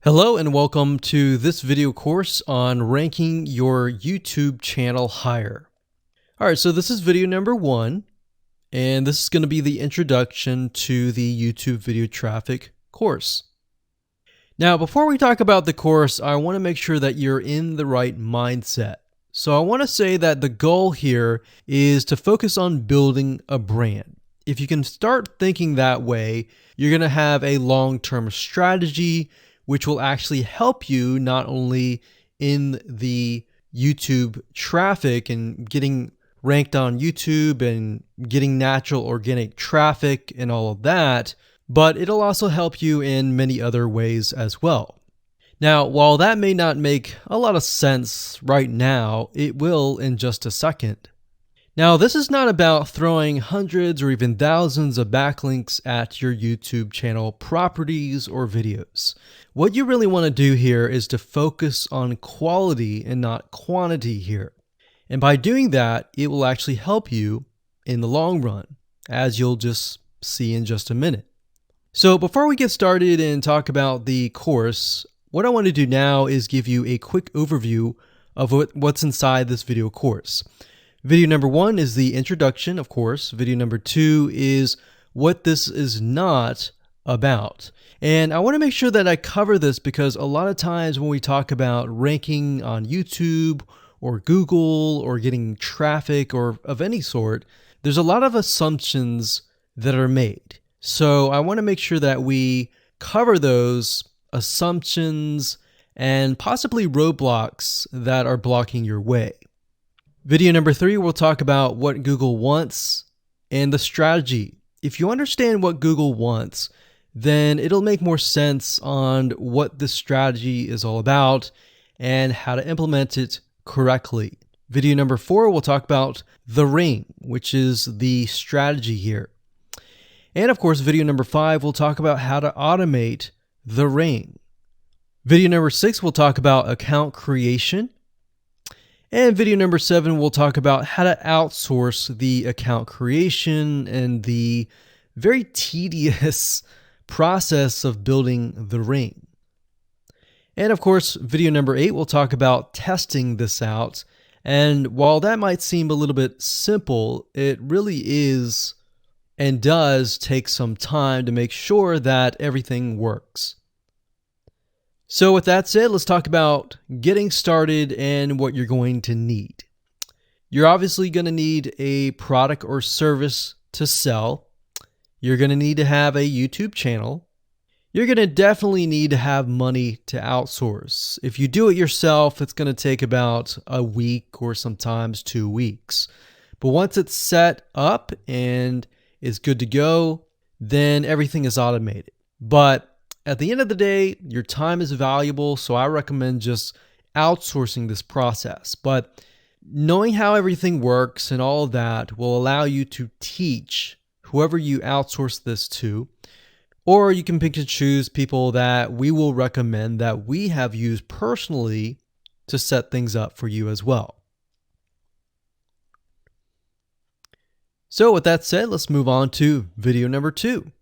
Hello and welcome to this video course on ranking your YouTube channel higher. All right, so this is video number 1, and this is going to be the introduction to the YouTube video traffic course. Now, before we talk about the course, I want to make sure that you're in the right mindset. So I want to say that the goal here is to focus on building a brand. If you can start thinking that way, you're going to have a long-term strategy which will actually help you not only in the YouTube traffic and getting ranked on YouTube and getting natural organic traffic and all of that, but it'll also help you in many other ways as well. Now, while that may not make a lot of sense right now, it will in just a second. Now, this is not about throwing hundreds or even thousands of backlinks at your YouTube channel properties or videos. What you really want to do here is to focus on quality and not quantity here. And by doing that, it will actually help you in the long run, as you'll just see in just a minute. So before we get started and talk about the course, what I want to do now is give you a quick overview of what's inside this video course. Video number 1 is the introduction, of course. Video number 2 is what this is not about. And I want to make sure that I cover this because a lot of times when we talk about ranking on YouTube or Google or getting traffic or of any sort, there's a lot of assumptions that are made. So I want to make sure that we cover those assumptions and possibly roadblocks that are blocking your way. Video number 3, we'll talk about what Google wants and the strategy. If you understand what Google wants, then it'll make more sense on what this strategy is all about and how to implement it correctly. Video number 4, we'll talk about the ring, which is the strategy here. And of course, video number 5, we'll talk about how to automate the ring. Video number 6, we'll talk about account creation. And video number 7, we'll talk about how to outsource the account creation and the very tedious process of building the ring. And of course, video number 8, we'll talk about testing this out. And while that might seem a little bit simple, it really is and does take some time to make sure that everything works. So with that said, let's talk about getting started and what you're going to need. You're obviously going to need a product or service to sell. You're going to need to have a YouTube channel. You're going to definitely need to have money to outsource. If you do it yourself, it's going to take about a week or sometimes 2 weeks. But once it's set up and is good to go, then everything is automated. But at the end of the day, your time is valuable, so I recommend just outsourcing this process. But knowing how everything works and all of that will allow you to teach whoever you outsource this to, or you can pick and choose people that we will recommend that we have used personally to set things up for you as well. So with that said, let's move on to video number 2.